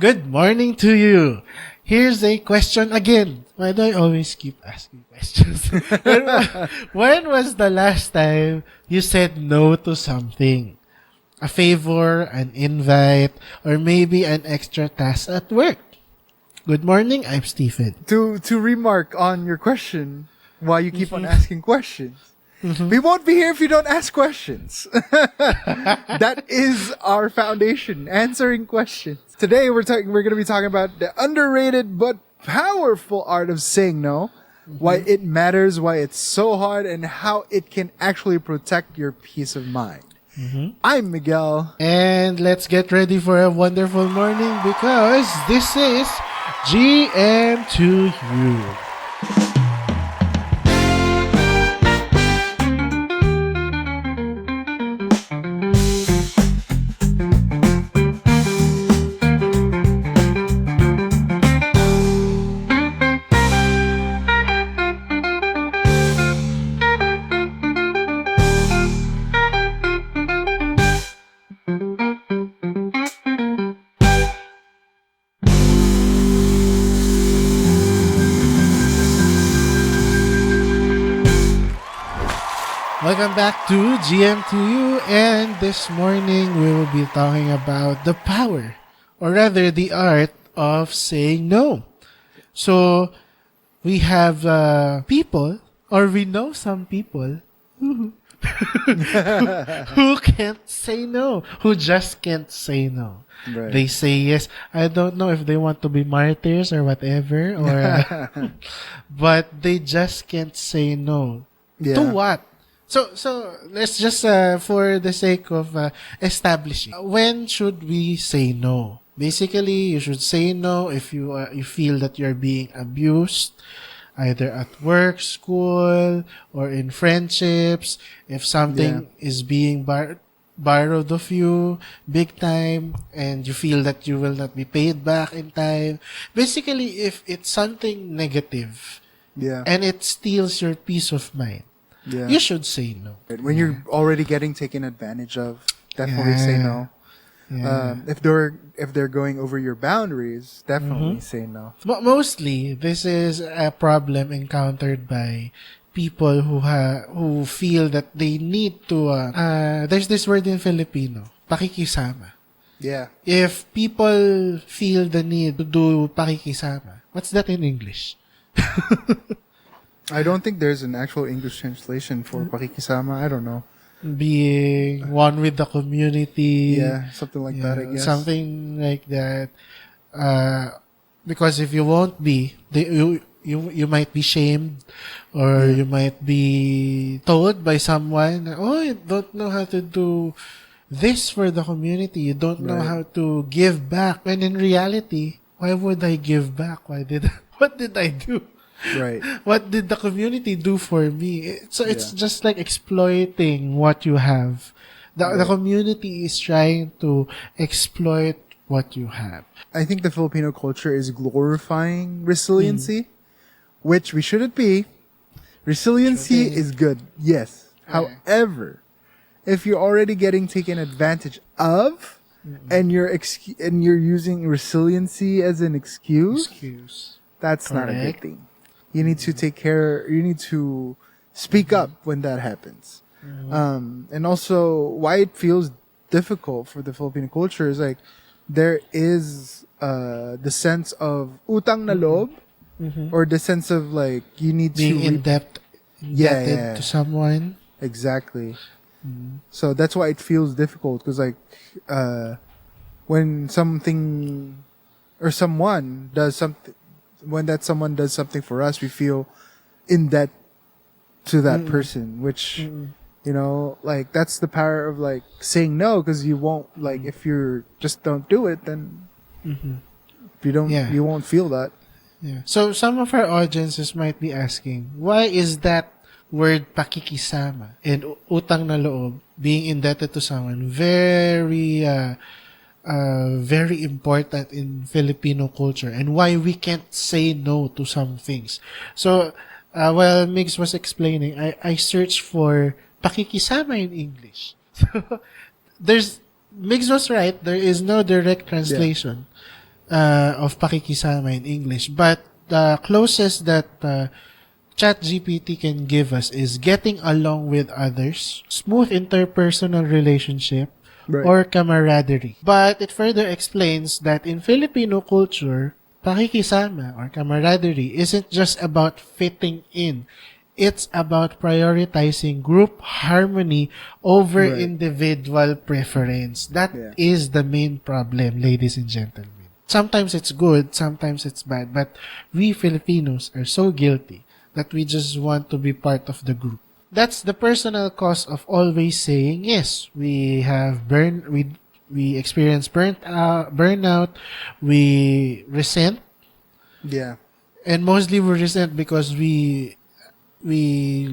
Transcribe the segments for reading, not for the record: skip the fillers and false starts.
Good morning to you. Here's a question again. Why do I always keep asking questions? when was the last time you said no to something? A favor, an invite, or maybe an extra task at work? Good morning, I'm Stephen. To remark on your question, why you keep on asking questions. We won't be here if you don't ask questions. That is our foundation, answering questions. Today we're going to be talking about the underrated but powerful art of saying no, why it matters, why it's so hard, and how it can actually protect your peace of mind. I'm Miguel. And let's get ready for a wonderful morning because this is GM2U. Welcome back to GM2U, and this morning we will be talking about the power, or rather the art of saying no. So, we have people, or we know some people, who can't say no, who just can't say no. Right. They say yes. I don't know if they want to be martyrs or whatever, or but they just can't say no. Yeah. To what? So let's just for the sake of establishing, when should we say no? Basically, you should say no if you feel that you're being abused, either at work, school, or in friendships. If something is being borrowed of you big time, and you feel that you will not be paid back in time. Basically, if it's something negative, and it steals your peace of mind. You should say no. When you're already getting taken advantage of, definitely say no. If they're going over your boundaries, definitely say no. But mostly, this is a problem encountered by people who feel that they need to. There's this word in Filipino, pakikisama. Yeah. If people feel the need to do pakikisama, what's that in English? I don't think there's an actual English translation for pakikisama. I don't know. Being one with the community. Yeah, something like that, I guess. Something like that. Because if you won't be, you might be shamed, or you might be told by someone, oh, you don't know how to do this for the community. You don't know how to give back. And in reality, why would I give back? What did I do? Right. What did the community do for me? So it's just like exploiting what you have. The community is trying to exploit what you have. I think the Filipino culture is glorifying resiliency, which we shouldn't be. Resiliency is good, yes. However, if you're already getting taken advantage of, and you're using resiliency as an excuse, that's not a good thing. You need to take care. You need to speak up when that happens. And also, why it feels difficult for the Filipino culture is like there is the sense of utang na loob, or the sense of like you need being to indebted to someone. Exactly. So that's why it feels difficult, because like when something or someone does something. When that someone does something for us, we feel in debt to that person, which, you know, like that's the power of like saying no, because you won't, like, if you just don't do it, then you don't, you won't feel that. Yeah. So some of our audiences might be asking, why is that word pakikisama and utang na loob, being indebted to someone, very important in Filipino culture, and why we can't say no to some things. So, while Migs was explaining, I searched for pakikisama in English. So, Migs was right, there is no direct translation. of pakikisama in English, but the closest that ChatGPT can give us is getting along with others, smooth interpersonal relationship, Right. or camaraderie. But it further explains that in Filipino culture, pakikisama or camaraderie isn't just about fitting in. It's about prioritizing group harmony over Right. individual preference. That Yeah. is the main problem, ladies and gentlemen. Sometimes it's good, sometimes it's bad, but we Filipinos are so guilty that we just want to be part of the group. That's the personal cause of always saying yes. We experience burnout, we resent, Yeah. and mostly we resent because we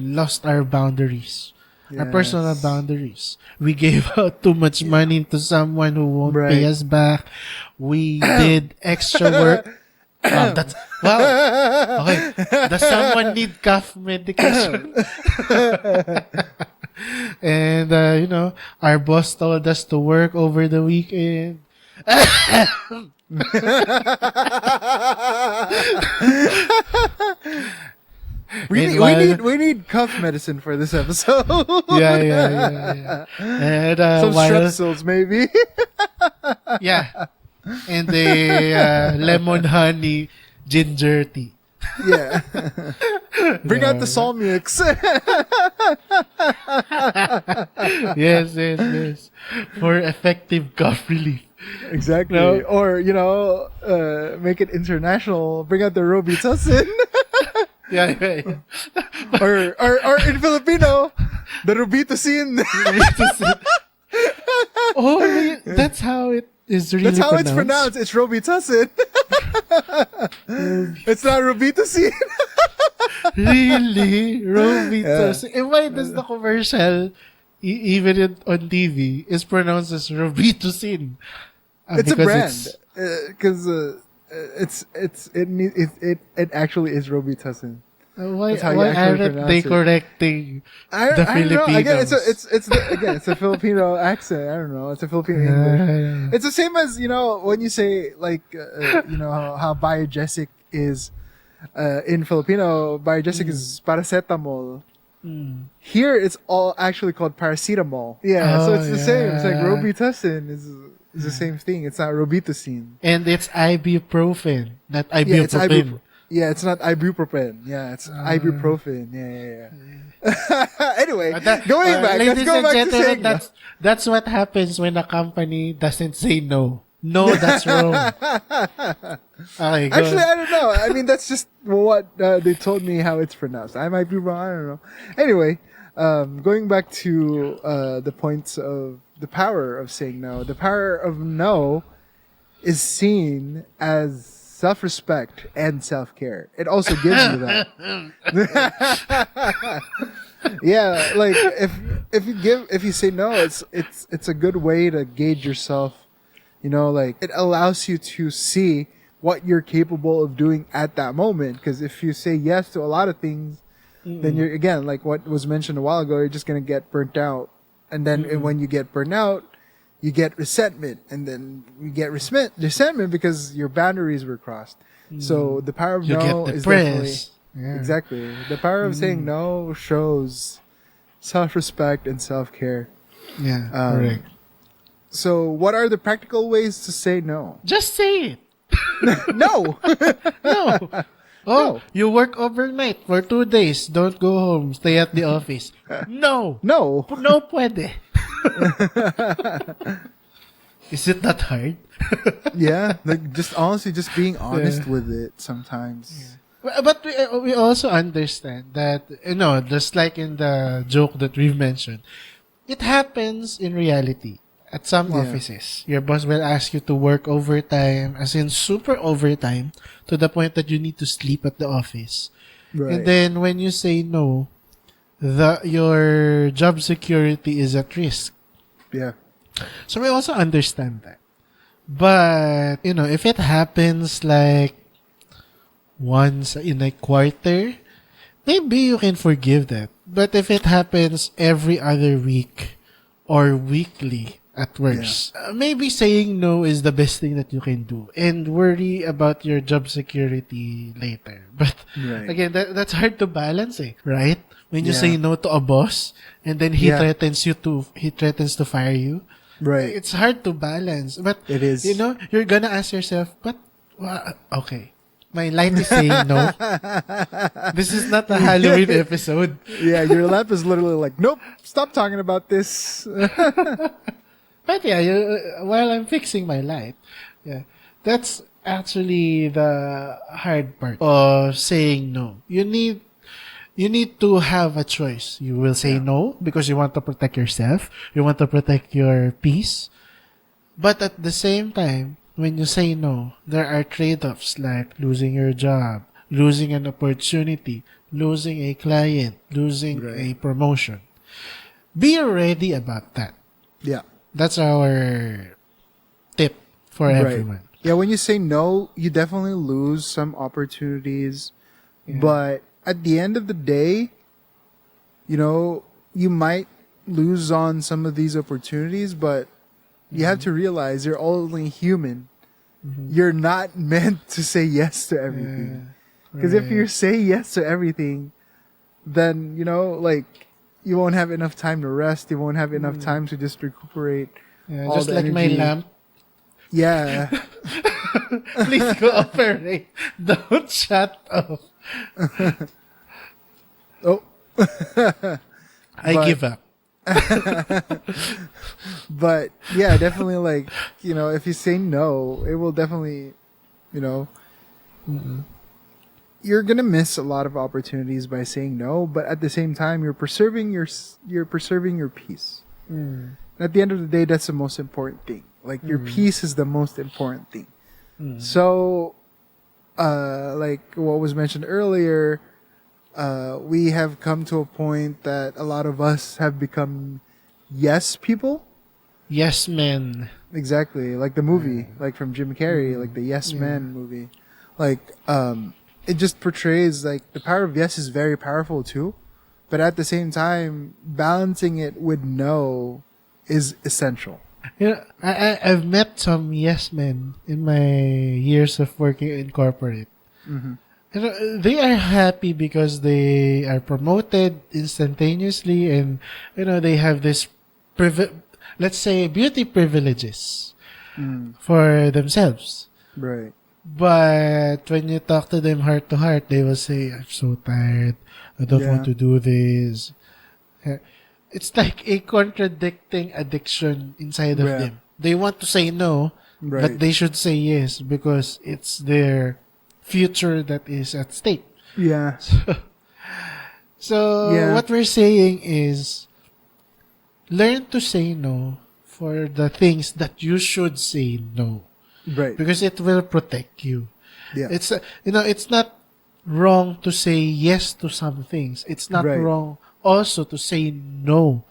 lost our boundaries, our personal Yes. boundaries. We gave out too much money to someone who won't pay Right. us back. We did extra work. That's wow. Okay. Does someone need cough medication? And our boss told us to work over the weekend. And We need cough medicine for this episode. yeah. And Some while strepsils, maybe. yeah, and the lemon honey ginger tea. Yeah. Bring out the Solmux. Yes. For effective cough relief. Exactly. No. Or, make it international. Bring out the Robitussin. Yeah. or in Filipino, the Robitussin. Oh, really? That's how it is really That's how it's pronounced. It's Robitussin. It's not Robitussin. Really? Robitussin. And why does the commercial, even on TV, is pronounced as Robitussin? It's a Because brand. Because it actually is Why, Robitussin. That's how you why actually aren't pronounce they it. correcting the I don't know. Filipinos? Again, it's a Filipino accent. I don't know. It's a Filipino English. Yeah. It's the same as when you say how biogesic is in Filipino. Biogesic is paracetamol. Here it's all actually called paracetamol. Yeah, so it's the same. It's like Robitussin is the same thing. It's not Robitussin. And it's ibuprofen, not Yeah, it's ibuprofen. it's not ibuprofen. Yeah, it's ibuprofen. Yeah. Anyway, going back. Let's Ladies go and back to gentlemen, saying no. that's what happens when a company doesn't say no. No, that's wrong. Okay, go. Actually, I don't know. I mean, that's just what they told me how it's pronounced. I might be wrong. I don't know. Anyway, going back to the points of the power of saying no. The power of no is seen as self-respect and self-care. It also gives you that. Yeah, like if you say no, it's a good way to gauge yourself. Like it allows you to see what you're capable of doing at that moment. Because if you say yes to a lot of things, then you're, again, like what was mentioned a while ago, you're just gonna get burnt out. And then when you get burnt out, you get resentment, and then you get resentment because your boundaries were crossed. So the power of You no get is definitely depressed. Yeah. exactly the power of saying no shows self-respect and self-care. Yeah, correct. So what are the practical ways to say no? Just say it. No. No. Oh, you work overnight for 2 days. Don't go home. Stay at the office. No. No. No pwede. Is it that hard? Yeah, like just honestly, just being honest with it sometimes. But we also understand that, just like in the joke that we've mentioned, it happens in reality. At some offices, your boss will ask you to work overtime, as in super overtime, to the point that you need to sleep at the office. Right. And then when you say no, your job security is at risk. Yeah. So we also understand that. But, if it happens like once in a quarter, maybe you can forgive that. But if it happens every other week or weekly, at worst. Maybe saying no is the best thing that you can do, and worry about your job security later. But Right. again, that's hard to balance, right? When you Yeah. say no to a boss, and then he Yeah. threatens to fire you. Right. It's hard to balance. But It is. you're gonna ask yourself, but okay. My life is saying no. This is not a Halloween episode. Yeah, your lap is literally like, nope, stop talking about this. But yeah, while I'm fixing my life, yeah, that's actually the hard part of saying no. You need to have a choice. You will say no because you want to protect yourself. You want to protect your peace. But at the same time, when you say no, there are trade-offs like losing your job, losing an opportunity, losing a client, losing a promotion. Be ready about that. Yeah. That's our tip for everyone. Yeah, when you say no, you definitely lose some opportunities. But at the end of the day, you might lose on some of these opportunities, but you have to realize you're only human. You're not meant to say yes to everything. Because if you say yes to everything, then, you won't have enough time to rest. You won't have enough time to just recuperate. Yeah, all just the like my energy. lamp. Yeah. Please cooperate. Don't shut off. Oh. I But- give up. But yeah, definitely if you say no, it will definitely, you're going to miss a lot of opportunities by saying no, but at the same time you're preserving your peace. At the end of the day, that's the most important thing. Like your peace is the most important thing. So like what was mentioned earlier, we have come to a point that a lot of us have become yes people. Yes, men. Exactly, like the movie, like from Jim Carrey, like the Yes Man movie. It just portrays like the power of yes is very powerful too, but at the same time, balancing it with no is essential. I've met some yes men in my years of working in corporate. They are happy because they are promoted instantaneously, and they have this let's say beauty privileges for themselves. Right. But when you talk to them heart to heart, they will say, "I'm so tired. I don't want to do this." It's like a contradicting addiction inside of them. They want to say no, but they should say yes because it's their future that is at stake. Yeah. So what we're saying is, learn to say no for the things that you should say no. Right. Because it will protect you. Yeah. It's it's not wrong to say yes to some things. It's not wrong also to say no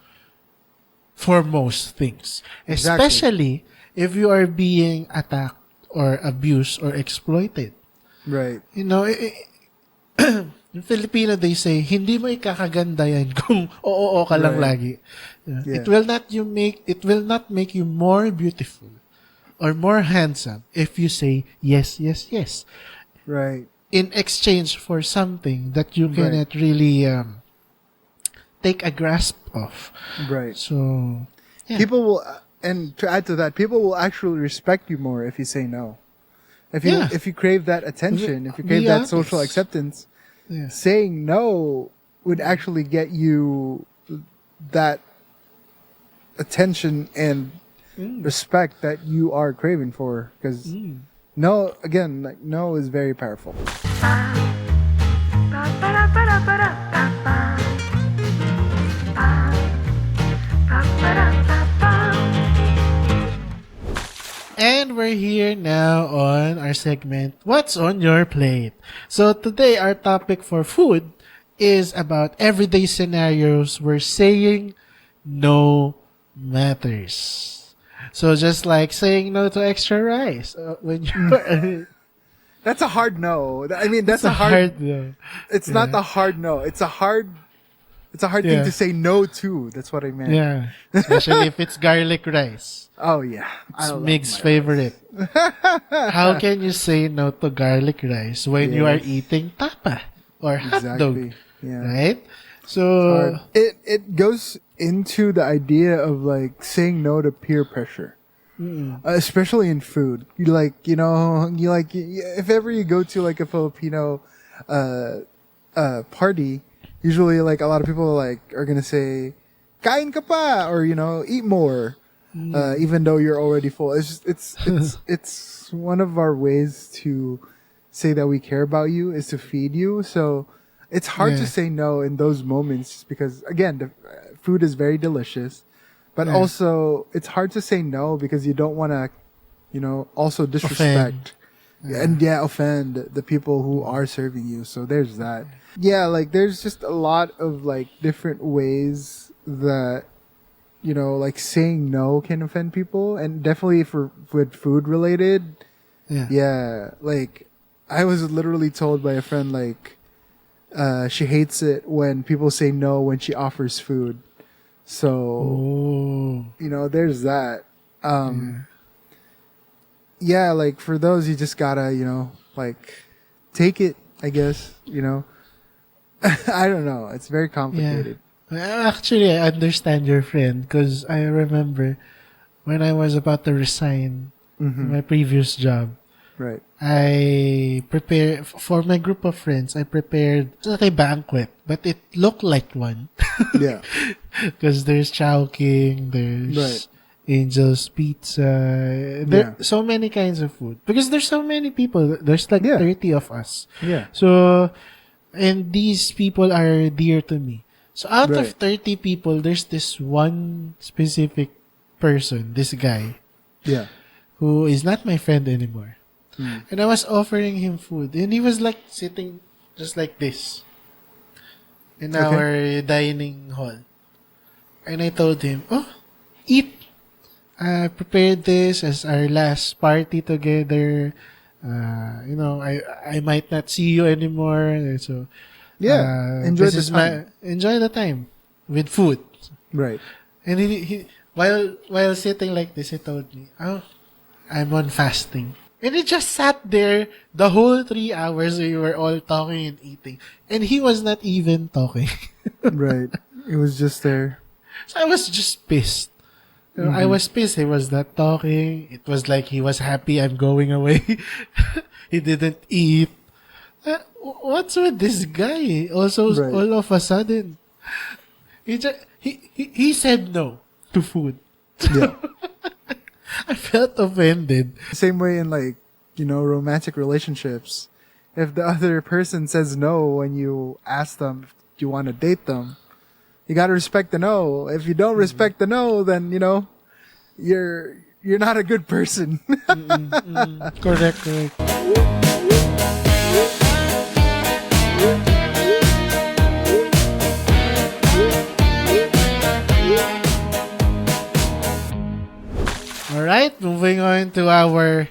for most things. Exactly. Especially if you are being attacked or abused or exploited. Right. In Filipino, they say, hindi mo ikakaganda yan kung oo ka lang lagi. Yeah. It will not make you more beautiful or more handsome if you say yes, yes, yes. Right. In exchange for something that you cannot really take a grasp of. Right. So, yeah. People will, and to add to that, people will actually respect you more if you say no. If you crave that attention, if you crave Be that social honest. acceptance, Yeah. saying no would actually get you that attention and respect that you are craving for. Because no, again, no is very powerful. And we're here now on our segment, What's on Your Plate? So today, our topic for food is about everyday scenarios where saying no matters. So just like saying no to extra rice. When you're... That's a hard no. I mean, that's it's a hard. no. It's not a hard no. It's a hard It's a hard thing to say no to. That's what I meant. Yeah. Especially if it's garlic rice. Oh yeah. It's Mig's favorite. How can you say no to garlic rice when you are eating tapa or hot dog? Yeah. Right? So it goes into the idea of like saying no to peer pressure. Especially in food. If ever you go to like a Filipino party, usually like a lot of people like are gonna say kain ka pa, or eat more, even though you're already full. It's one of our ways to say that we care about you is to feed you. So it's hard to say no in those moments because again the food is very delicious, but also it's hard to say no because you don't want to also disrespect and offend the people who are serving you. So there's that. Like there's just a lot of like different ways that like saying no can offend people, and definitely with food related. Like I was literally told by a friend like she hates it when people say no when she offers food. So there's that. Like for those you just gotta like take it, I guess. I don't know. It's very complicated. Actually, I understand your friend because I remember when I was about to resign from my previous job. Right. I prepared for my group of friends. I prepared not a banquet, but it looked like one. Yeah. Because there's Chowking, there's Angel's Pizza. There so many kinds of food. Because there's so many people. There's like 30 of us. Yeah. So, and these people are dear to me. So out of 30 people, there's this one specific person, this guy. Yeah. Who is not my friend anymore. And I was offering him food. And he was like sitting just like this. In our dining hall. And I told him, eat. I prepared this as our last party together. I might not see you anymore. So, enjoy the time with food. Right. And he while sitting like this, he told me, I'm on fasting. And he just sat there the whole 3 hours we were all talking and eating. And he was not even talking. Right. It was just there. So I was just pissed. I was pissed he was not talking. It was like he was happy I'm going away. He didn't eat. What's with this guy? Also, all of a sudden, he said no to food. Yeah. I felt offended. Same way in like, romantic relationships. If the other person says no when you ask them if you want to date them, you got to respect the no. If you don't respect the no, then, you're not a good person. Correct. Alright, moving on to our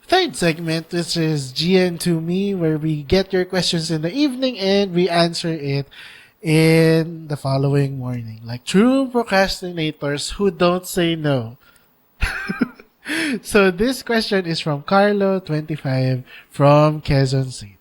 third segment, which is GM2Me, where we get your questions in the evening and we answer it in the following morning. Like true procrastinators who don't say no. So this question is from Carlo, 25, from Quezon City.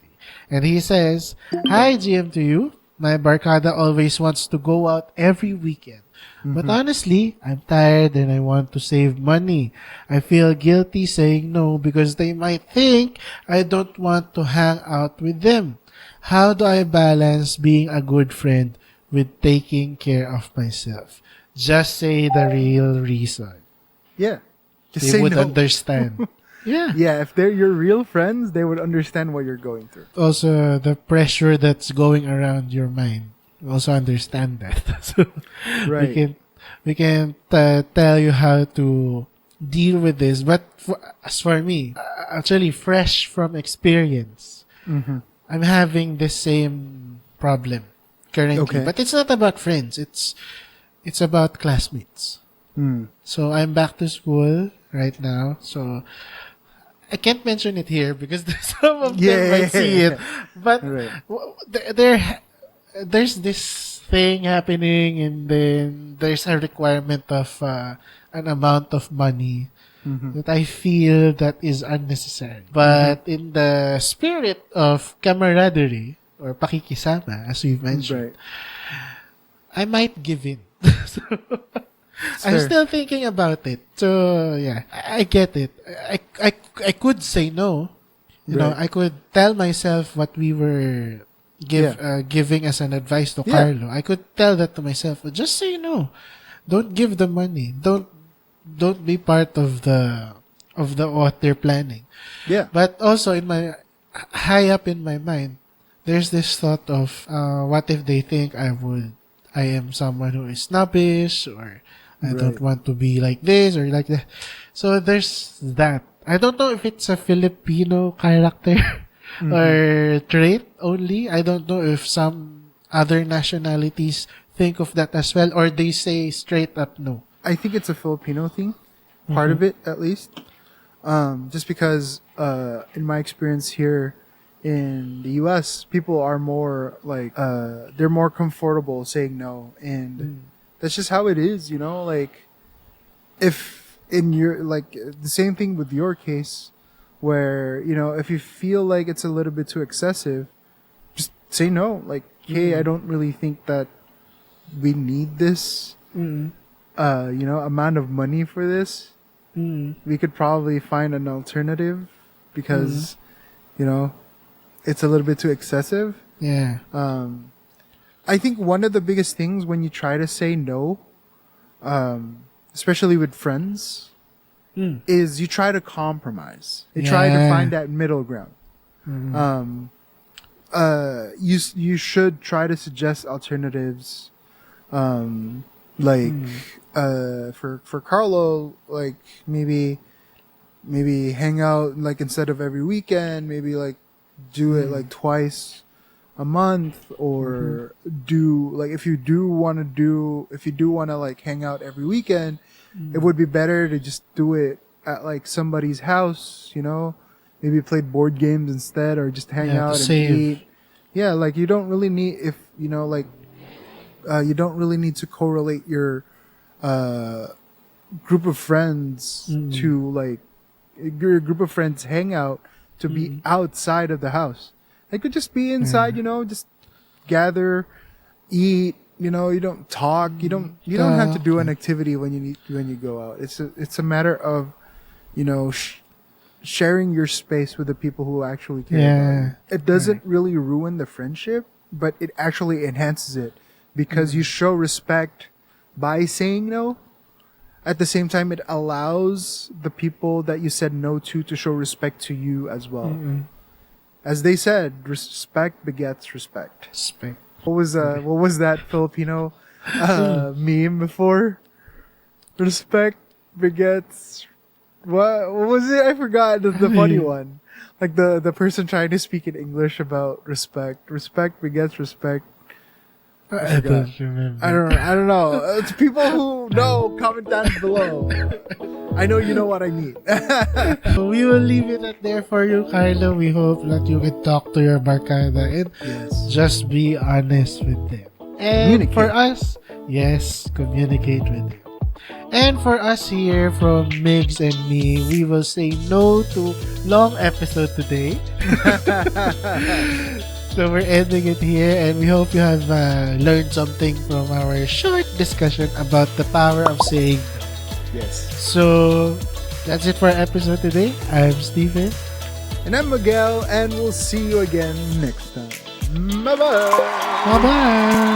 And he says, Hi GM2U, my barkada always wants to go out every weekend. But honestly, I'm tired and I want to save money. I feel guilty saying no because they might think I don't want to hang out with them. How do I balance being a good friend with taking care of myself? Just say the real reason. Yeah. Just they say would no. understand. Yeah. Yeah, if they're your real friends, they would understand what you're going through. Also, the pressure that's going around your mind. Also understand that. So we can tell you how to deal with this. But as for me, actually fresh from experience, I'm having the same problem currently. Okay. But it's not about friends. It's about classmates. So I'm back to school right now. So I can't mention it here because some of them might see it. But there's this thing happening, and then there's a requirement of an amount of money that I feel that is unnecessary. But in the spirit of camaraderie or pakikisama, as we've mentioned, Right. I might give in. So, It's I'm fair. still thinking about it. So yeah, I get it. I could say no. You know, Right. I could tell myself what we were giving as an advice to Yeah. Carlo. I could tell that to myself. Just say no. Don't give the money. Don't be part of the what they're planning. Yeah. But also in my high up in my mind, there's this thought of what if they think I am someone who is snobbish, or I don't Right. want to be like this or like that. So there's that. I don't know if it's a Filipino character or trait only. I don't know if some other nationalities think of that as well, or they say straight up no. I think it's a Filipino thing, part of it at least. Just because, in my experience here in the U.S., people are more like they're more comfortable saying no, and that's just how it is, you know. Like, if in your like the same thing with your case, where if you feel like it's a little bit too excessive, just say no. Like, hey, I don't really think that we need this. Amount of money for this. We could probably find an alternative because, it's a little bit too excessive. Yeah. I think one of the biggest things when you try to say no, especially with friends, is you try to compromise. You try to Yeah. find that middle ground. You should try to suggest alternatives. For Carlo, like maybe hang out like instead of every weekend, maybe like do it like twice a month, or do like if you do want to like hang out every weekend, it would be better to just do it at like somebody's house, maybe play board games instead, or just hang Yeah, out to and save. eat. Yeah, like you don't really need you don't really need to correlate your group of friends to like your group of friends hangout to be outside of the house. It could just be inside, just gather, eat. You don't talk. You don't have to do an activity when you go out. It's a matter of sharing your space with the people who actually care about you. It doesn't really ruin the friendship, but it actually enhances it because you show respect by saying no. At the same time, it allows the people that you said no to show respect to you as well. As they said, respect begets respect. Respect. What was that Filipino meme before? Respect begets what was it? I forgot the funny one. Like the person trying to speak in English about respect. Respect begets respect. I don't remember. I don't know. It's people who know, comment down below. I know you know what I mean. So we will leave it at there for you, Carlo. We hope that you can talk to your barkada and Yes. just be honest with them. And Communicate. for us, yes, communicate with them. And for us here from Migs and me, we will say no to long episode today. So we're ending it here, and we hope you have learned something from our short discussion about the power of saying no. Yes. So that's it for our episode today. I'm Steven. And I'm Miguel, and we'll see you again next time. Bye bye. Bye-bye.